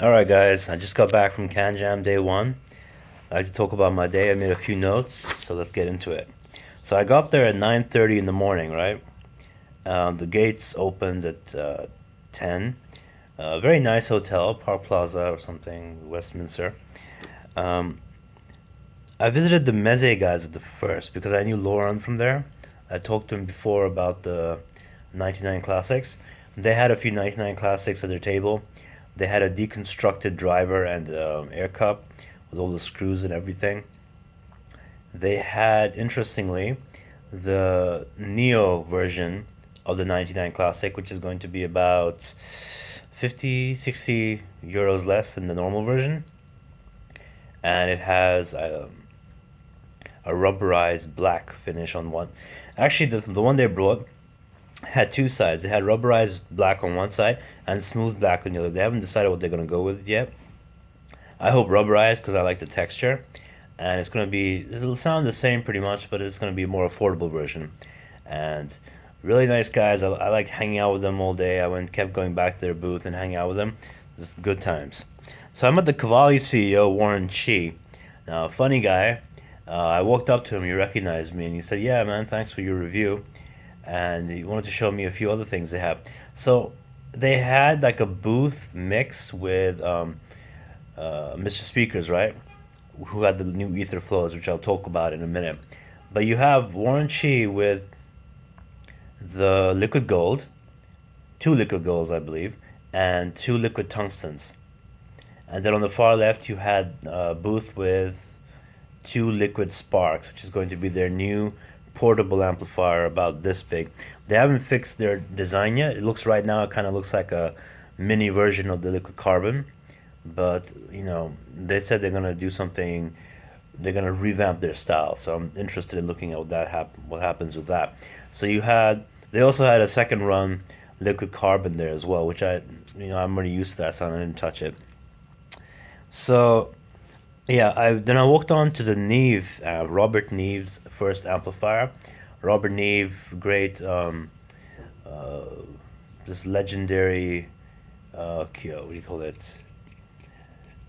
Alright guys, I just got back from Canjam day one. I like to talk about my day. I made a few notes, so let's get into it. So I got there at 9:30 in the morning, right? The gates opened at 10. Very nice hotel, Park Plaza or something, Westminster. Um, I visited the Meze guys at the first because I knew Lauren from there. I talked to him before about the 99 Classics. They had a few 99 Classics at their table. They had a deconstructed driver and air cup with all the screws and everything. They had, interestingly, the Neo version of the 99 Classic, which is going to be about 50, 60 euros less than the normal version. And it has a rubberized black finish on one. Actually, the one they brought had two sides. They had rubberized black on one side and smooth black on the other. They haven't decided what they're gonna go with yet. I hope rubberized because I like the texture, and it's gonna be. It'll sound the same pretty much, but it's gonna be a more affordable version. And really nice guys. I liked hanging out with them all day. Kept going back to their booth and hanging out with them. Just good times. So I met the Cavalli CEO Warren Chi. Now, funny guy. I walked up to him. He recognized me and he said, "Yeah, man, thanks for your review." And he wanted to show me a few other things they have. So they had like a booth mix with Mr. Speakers, right? Who had the new Ether flows, which I'll talk about in a minute. But you have Warren Chi with the liquid gold, two liquid golds, I believe, and two liquid tungstens. And then on the far left, you had a booth with two liquid sparks, which is going to be their new portable amplifier about this big. They haven't fixed their design yet. It looks right now, it kind of looks like a mini version of the liquid carbon, but they said they're gonna do something. They're gonna revamp their style. So I'm interested in looking at what happens with that. So they also had a second run liquid carbon there as well, which I'm already used to that, so I didn't touch it. So yeah, I walked on to the Neve, Robert Neve's first amplifier. Robert Neve, great, uh, this legendary, what do you call it?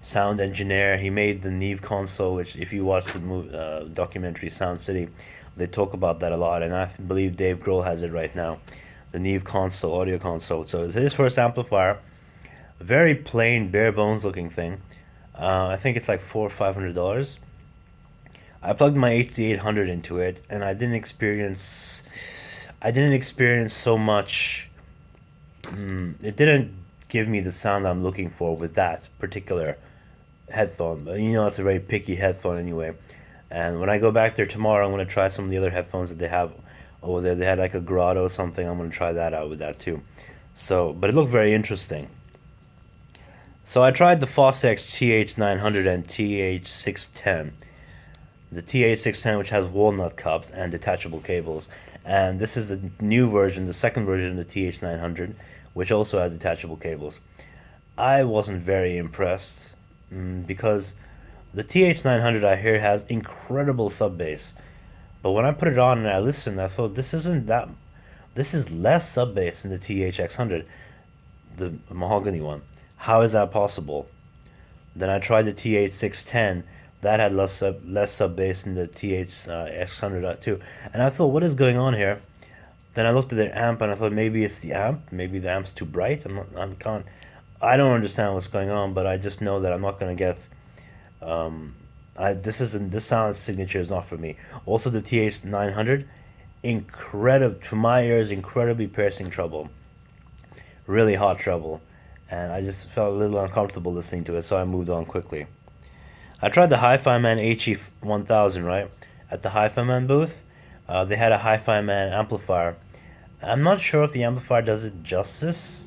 Sound engineer. He made the Neve console, which if you watch the documentary Sound City, they talk about that a lot, and I believe Dave Grohl has it right now. The Neve console, audio console. So it's his first amplifier. A very plain, bare bones looking thing. I think it's like $400 or $500. I plugged my HD 800 into it, and I didn't experience so much. It didn't give me the sound I'm looking for with that particular headphone. But it's a very picky headphone anyway. And when I go back there tomorrow, I'm gonna try some of the other headphones that they have over there. They had like a Grotto something. I'm gonna try that out with that too. So, but it looked very interesting. So I tried the Fostex TH900 and TH610. The TH610, which has walnut cups and detachable cables, and this is the new version, the second version of the TH900, which also has detachable cables. I wasn't very impressed because the TH900 I hear has incredible sub bass, but when I put it on and I listened, I thought this isn't that. This is less sub bass than the THX100, the mahogany one. How is that possible? Then I tried the TH610. That had less sub bass than the TH X100 too. And I thought, what is going on here? Then I looked at their amp and I thought maybe it's the amp. Maybe the amp's too bright. I don't understand what's going on, but I just know that I'm not gonna get. This sound signature is not for me. Also, the TH900, incredible to my ears, incredibly piercing treble, really hot treble, and I just felt a little uncomfortable listening to it, so I moved on quickly. I tried the Hi-Fi Man HE 1000, right? At the Hi-Fi Man booth, they had a Hi-Fi Man amplifier. I'm not sure if the amplifier does it justice.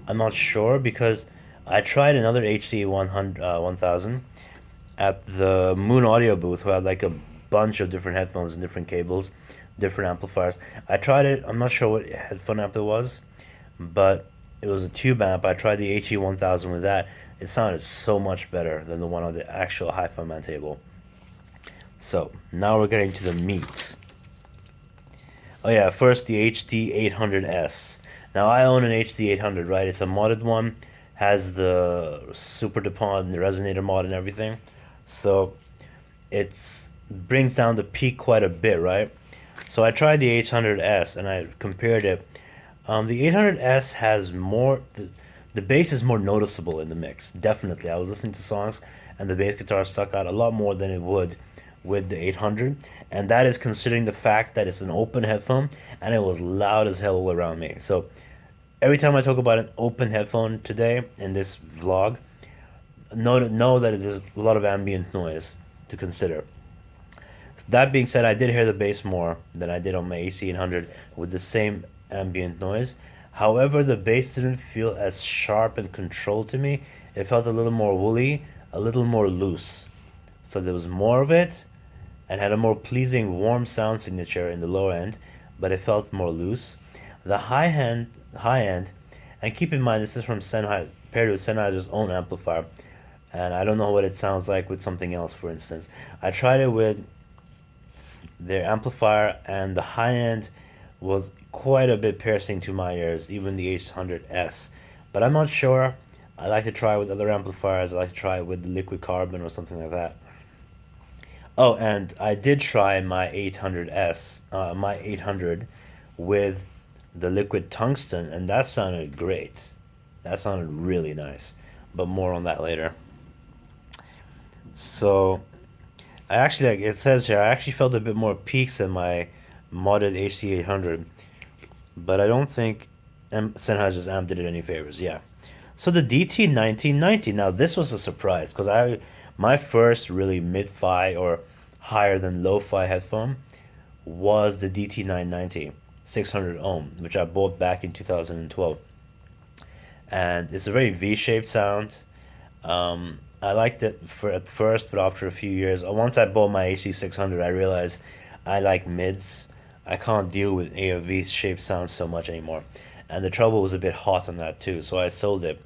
I'm not sure because I tried another HD 1000 at the Moon Audio booth who had like a bunch of different headphones and different cables, different amplifiers. I tried it. I'm not sure what headphone amp it was, but it was a tube amp. I tried the HE 1000 with that. It sounded so much better than the one on the actual Hi-Fi Man table. So now we're getting to the meat. Oh yeah, first the HD 800S. Now I own an HD 800, right? It's a modded one, has the Super DuPont resonator mod and everything. So it's brings down the peak quite a bit, right? So I tried the 800S and I compared it. The 800S has more, the bass is more noticeable in the mix. Definitely. I was listening to songs and the bass guitar stuck out a lot more than it would with the 800. And that is considering the fact that it's an open headphone and it was loud as hell all around me. So every time I talk about an open headphone today in this vlog, know that there's a lot of ambient noise to consider. That being said, I did hear the bass more than I did on my AC 800 with the same ambient noise. However, the bass didn't feel as sharp and controlled to me. It felt a little more woolly, a little more loose. So there was more of it and had a more pleasing warm sound signature in the low end, but it felt more loose. The high end, and keep in mind this is from Sennheiser, paired with Sennheiser's own amplifier, and I don't know what it sounds like with something else. For instance, I tried it with their amplifier, and the high end was quite a bit piercing to my ears, even the 800S. But I'm not sure. I like to try with other amplifiers. I like to try with the liquid carbon or something like that. Oh, and I did try my 800 with the liquid tungsten, and that sounded great. That sounded really nice. But more on that later. So I actually, like it says here, I actually felt a bit more peaks in my modded HC 800, but I don't think Sennheiser's amp did it any favors. Yeah. So the DT 1990. Now this was a surprise because my first really mid-fi or higher than lo-fi headphone was the DT 990 600 ohm, which I bought back in 2012, and it's a very V-shaped sound. I liked it at first, but after a few years, once I bought my AC 600, I realized I like mids. I can't deal with a V-shaped sound so much anymore, and the treble was a bit hot on that too, so I sold it.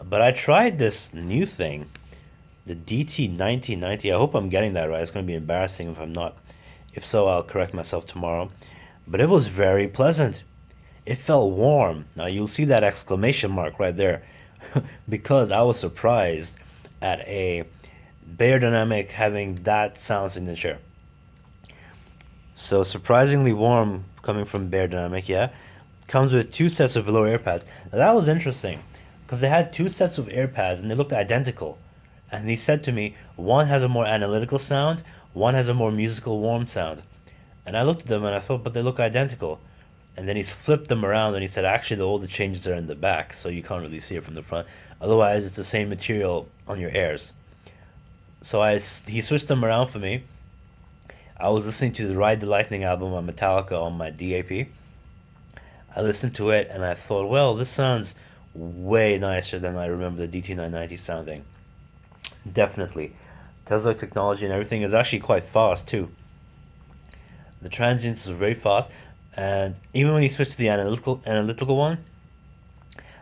But I tried this new thing, the DT 1990. I hope I'm getting that right. It's going to be embarrassing if I'm not. If so, I'll correct myself tomorrow. But it was very pleasant. It felt warm. Now you'll see that exclamation mark right there because I was surprised at a Beyerdynamic having that sound signature. So surprisingly warm coming from Beyerdynamic, yeah. Comes with two sets of velour ear pads. Now that was interesting because they had two sets of ear pads and they looked identical. And he said to me, one has a more analytical sound, one has a more musical warm sound. And I looked at them and I thought, but they look identical. And then he flipped them around and he said, actually, all the changes are in the back, so you can't really see it from the front. Otherwise, it's the same material on your ears. So he switched them around for me. I was listening to the Ride the Lightning album on Metallica on my DAP. I listened to it and I thought, well, this sounds way nicer than I remember the DT990 sounding. Definitely. Tesla technology and everything is actually quite fast too. The transients are very fast, and even when you switch to the analytical one,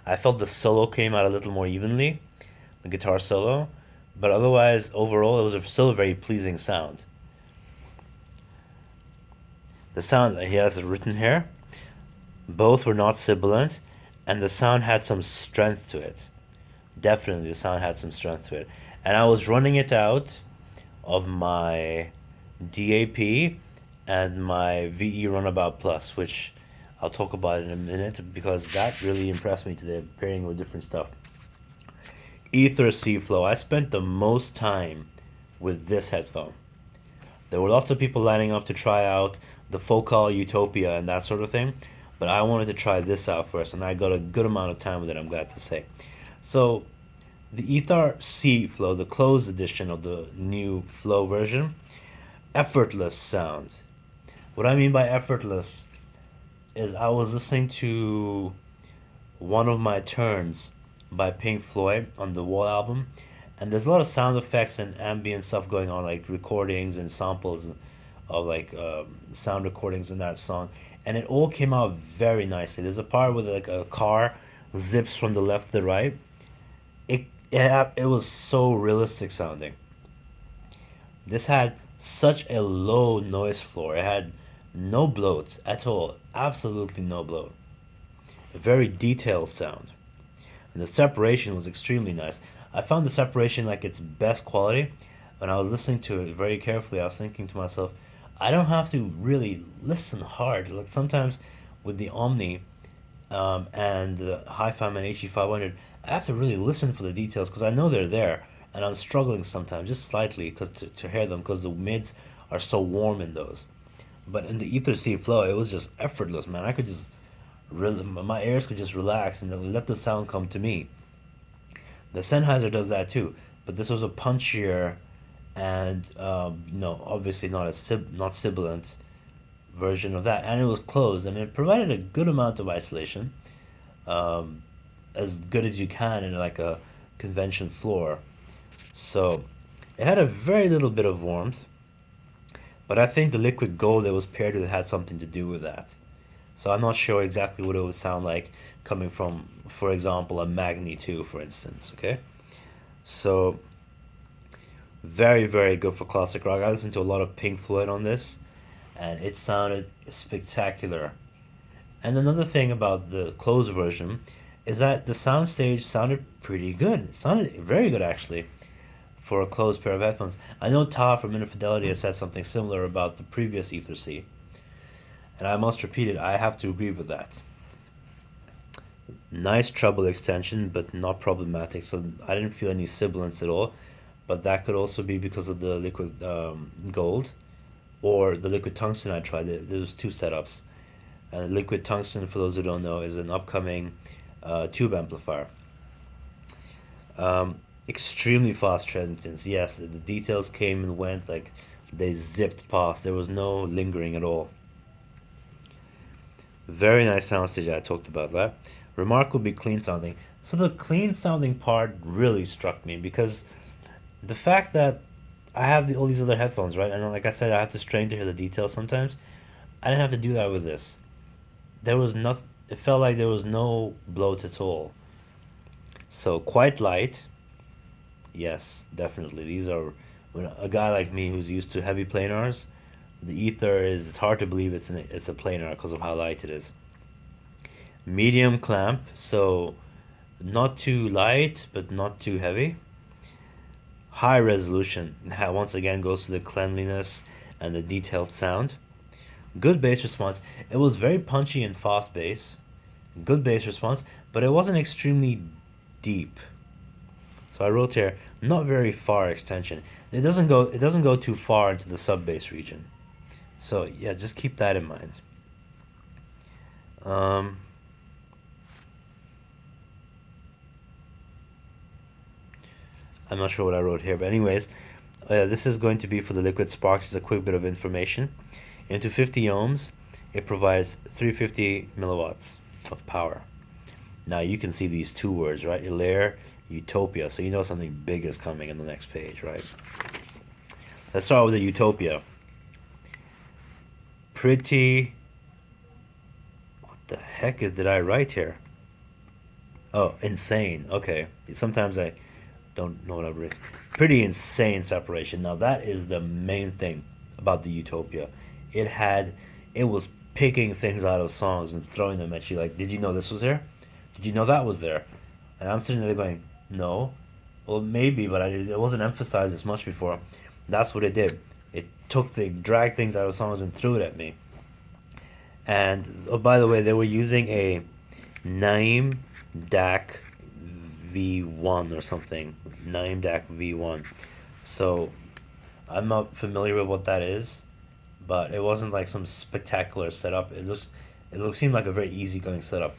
I felt the solo came out a little more evenly, the guitar solo, but otherwise, overall, it was still a very pleasing sound. The sound, he has it written here, both were not sibilant, and the sound had some strength to it. Definitely, the sound had some strength to it. And I was running it out of my DAP and my VE Runabout Plus, which I'll talk about in a minute because that really impressed me today, pairing with different stuff. Ether C-Flow. I spent the most time with this headphone. There were lots of people lining up to try out the Focal Utopia and that sort of thing, but I wanted to try this out first, and I got a good amount of time with it, I'm glad to say. So the Ether C-Flow, the closed edition of the new Flow version, effortless sound. What I mean by effortless is I was listening to One of My Turns by Pink Floyd on the Wall album, and there's a lot of sound effects and ambient stuff going on, like recordings and samples of like sound recordings in that song, and it all came out very nicely. There's a part where like a car zips from the left to the right. It was so realistic sounding. This had such a low noise floor. It had no bloat at all. Absolutely no bloat. A very detailed sound. and the separation was extremely nice. I found the separation like its best quality. When I was listening to it very carefully, I was thinking to myself, I don't have to really listen hard. Like sometimes with the Omni and the Hi-Fi Man HE500, I have to really listen for the details because I know they're there, and I'm struggling sometimes, just slightly, cause to hear them because the mids are so warm in those. But in the Ether C Flow, it was just effortless, man. I could just really, my ears could just relax and let the sound come to me. The Sennheiser does that too, but this was a punchier and obviously not not sibilant version of that, and it was closed, and it provided a good amount of isolation, um, as good as you can in like a convention floor. So it had a very little bit of warmth, but I think the liquid gold that was paired with it had something to do with that. So I'm not sure exactly what it would sound like coming from, for example, a Magni 2, for instance. Okay, so very, very good for classic rock. I listened to a lot of Pink Floyd on this, and it sounded spectacular. And another thing about the closed version is that the soundstage sounded pretty good. It sounded very good, actually, for a closed pair of headphones. I know Ta from Inner Fidelity has said something similar about the previous Ether C, and I must repeat it, I have to agree with that. Nice treble extension, but not problematic, so I didn't feel any sibilance at all. But that could also be because of the liquid gold or the liquid tungsten I tried. There was two setups. And liquid tungsten, for those who don't know, is an upcoming tube amplifier. Extremely fast transients. Yes, the details came and went like they zipped past. There was no lingering at all. Very nice soundstage. I talked about that. Remarkably clean sounding. So the clean sounding part really struck me because the fact that I have all these other headphones, right? And like I said, I have to strain to hear the details sometimes. I didn't have to do that with this. There was nothing. It felt like there was no bloat at all. So quite light. Yes, definitely. These are when a guy like me who's used to heavy planars. The ether is. It's hard to believe it's a planar because of how light it is. Medium clamp, so not too light but not too heavy. High resolution. That once again goes to the cleanliness and the detailed sound. Good bass response. It was very punchy and fast bass. Good bass response, but it wasn't extremely deep. So I wrote here, not very far extension. It doesn't go too far into the sub bass region. So yeah, just keep that in mind. I'm not sure what I wrote here, but anyways, this is going to be for the Liquid Spark. Just a quick bit of information. Into 50 ohms, it provides 350 milliwatts of power. Now you can see these two words, right? Ilaire, Utopia. So you know something big is coming in the next page, right? Let's start with the Utopia. Pretty... What the heck did I write here? Oh, insane. Okay. Sometimes I don't know what I've written. Pretty insane separation. Now that is the main thing about the Utopia. It was picking things out of songs and throwing them at you like, did you know this was there? Did you know that was there? And I'm sitting there going, no. Well, maybe, but it wasn't emphasized as much before. That's what it did. It dragged things out of songs and threw it at me. And, oh, by the way, they were using a Naim DAC V1 or something. Naim DAC V1. So, I'm not familiar with what that is, but it wasn't like some spectacular setup. Seemed like a very easygoing setup.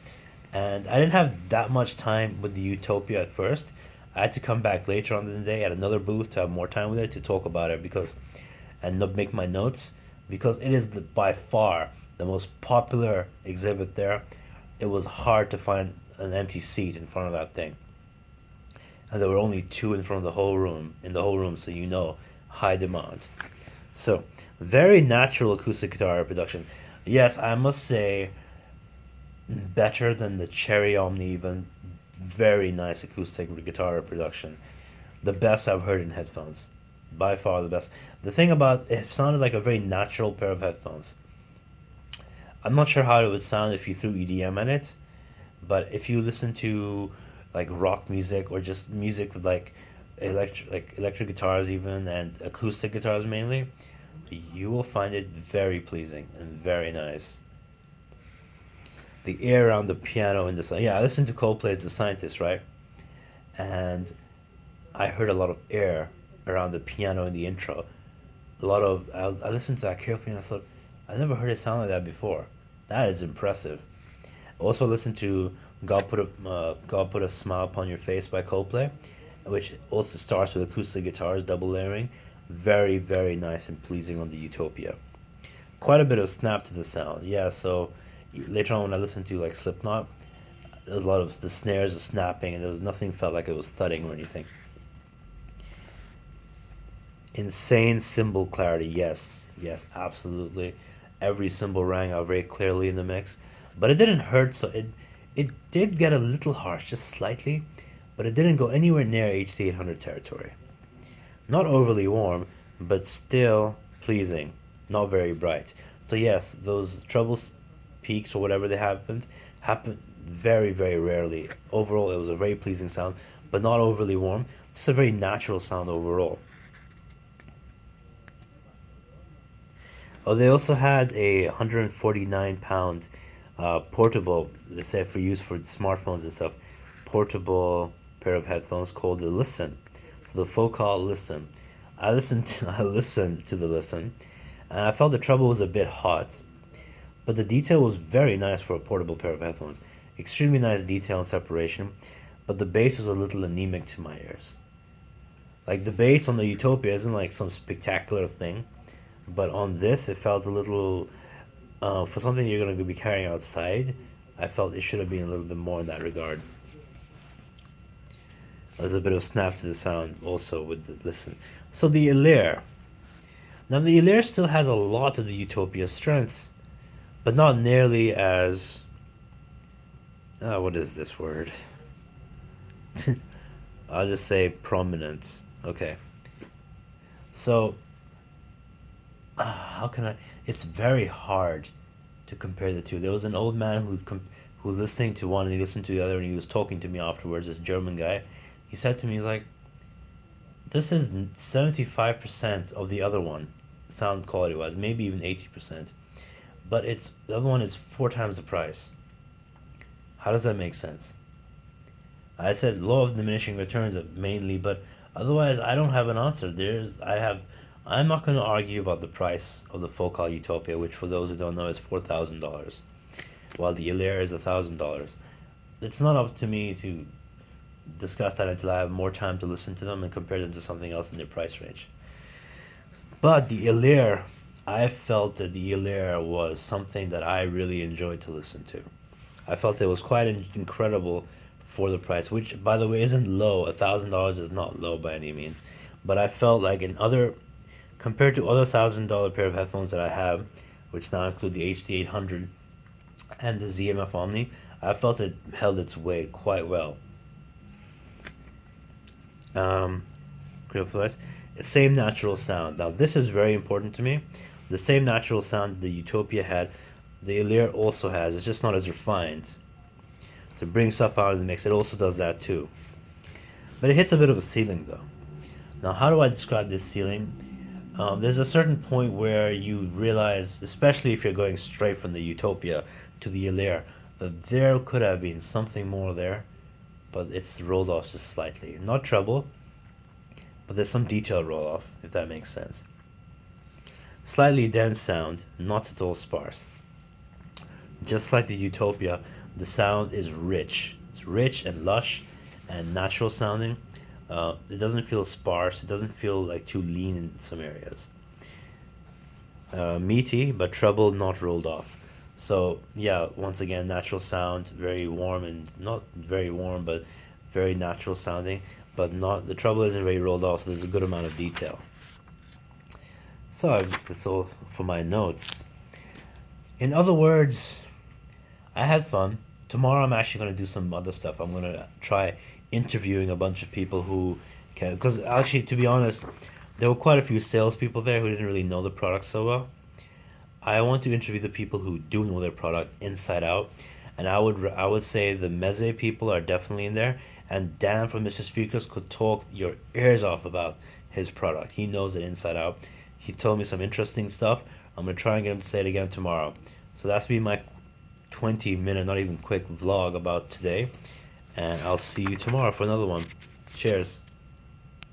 And I didn't have that much time with the Utopia at first. I had to come back later on in the day at another booth to have more time with it to talk about it and make my notes, because it is by far the most popular exhibit there. It was hard to find an empty seat in front of that thing. And there were only two in front of the whole room, so high demand. So, very natural acoustic guitar production. Yes, I must say, better than the Cherry Omni even. Very nice acoustic guitar production. The best I've heard in headphones. By far the best. The thing about it sounded like a very natural pair of headphones. I'm not sure how it would sound if you threw EDM in it, but if you listen to like rock music or just music with electric guitars even and acoustic guitars mainly, you will find it very pleasing and very nice. The air around the piano in the sun. Yeah, I listened to Coldplay as a scientist, right? And I heard a lot of air around the piano in the intro. A lot of I listened to that carefully and I thought I never heard it sound like that before. That is impressive. Also listened to God Put a Smile Upon Your Face by Coldplay, which also starts with acoustic guitars, double layering. Very, very nice and pleasing on the Utopia. Quite a bit of snap to the sound. Yeah, so later on when I listened to like Slipknot, there was a lot of the snares are snapping and there was nothing felt like it was thudding or anything. Insane cymbal clarity, yes, yes, absolutely. Every cymbal rang out very clearly in the mix, but it didn't hurt. So it did get a little harsh, just slightly, but it didn't go anywhere near HD 800 territory. Not overly warm, but still pleasing. Not very bright. So yes, those treble peaks or whatever they happen very very rarely. Overall, it was a very pleasing sound, but not overly warm. Just a very natural sound overall. Oh, they also had a 149 pound portable, they say for use for smartphones and stuff, portable pair of headphones called the Listen. So the Focal Listen. I listened to the Listen, and I felt the treble was a bit hot, but the detail was very nice for a portable pair of headphones. Extremely nice detail and separation, but the bass was a little anemic to my ears. Like the bass on the Utopia isn't like some spectacular thing, but on this it felt a little for something you're going to be carrying outside. I felt it should have been a little bit more in that regard. There's a bit of snap to the sound also with the listen. So the Ilaire. Now the Ilaire still has a lot of the Utopia strengths, but not nearly as what is this word? I'll just say prominent. Okay. So how can I? It's very hard to compare the two. There was an old man who was listening to one and he listened to the other and he was talking to me afterwards. This German guy, he said to me, he's like, "This is 75% of the other one, sound quality wise, maybe even 80%, but it's the other one is 4 times the price. How does that make sense?" I said law of diminishing returns mainly, but otherwise I don't have an answer. I'm not going to argue about the price of the Focal Utopia, which for those who don't know is $4,000, while the Ilaire is $1,000. It's not up to me to discuss that until I have more time to listen to them and compare them to something else in their price range. But the Ilaire, I felt that the Ilaire was something that I really enjoyed to listen to. I felt it was quite incredible for the price, which by the way isn't low. $1,000 is not low by any means, but I felt like compared to other $1,000 pair of headphones that I have, which now include the HD 800 and the ZMF Omni, I felt it held its weight quite well. Critical price. Same natural sound. Now this is very important to me. The same natural sound the Utopia had, the Ilaire also has. It's just not as refined. To bring stuff out of the mix, it also does that too. But it hits a bit of a ceiling though. Now how do I describe this ceiling? There's a certain point where you realize, especially if you're going straight from the Utopia to the Ilaire, that there could have been something more there, but it's rolled off just slightly. Not treble, but there's some detail roll off, if that makes sense. Slightly dense sound, not at all sparse. Just like the Utopia, the sound is rich. It's rich and lush and natural sounding. It doesn't feel sparse. It doesn't feel like too lean in some areas. Meaty, but treble not rolled off. So yeah, once again, natural sound, very warm and not very warm, but very natural sounding. But not the treble isn't very rolled off, so there's a good amount of detail. So that's all for my notes. In other words, I had fun. Tomorrow I'm actually going to do some other stuff. I'm going to try interviewing a bunch of people who can, because actually, to be honest, there were quite a few salespeople there who didn't really know the product so well. I want to interview the people who do know their product inside out, and I would say the Meze people are definitely in there, And Dan from Mr. Speakers could talk your ears off about his product. He knows it inside out. He told me some interesting stuff. I'm gonna try and get him to say it again tomorrow. So that's been my 20-minute, not even quick vlog about today. And I'll see you tomorrow for another one. Cheers.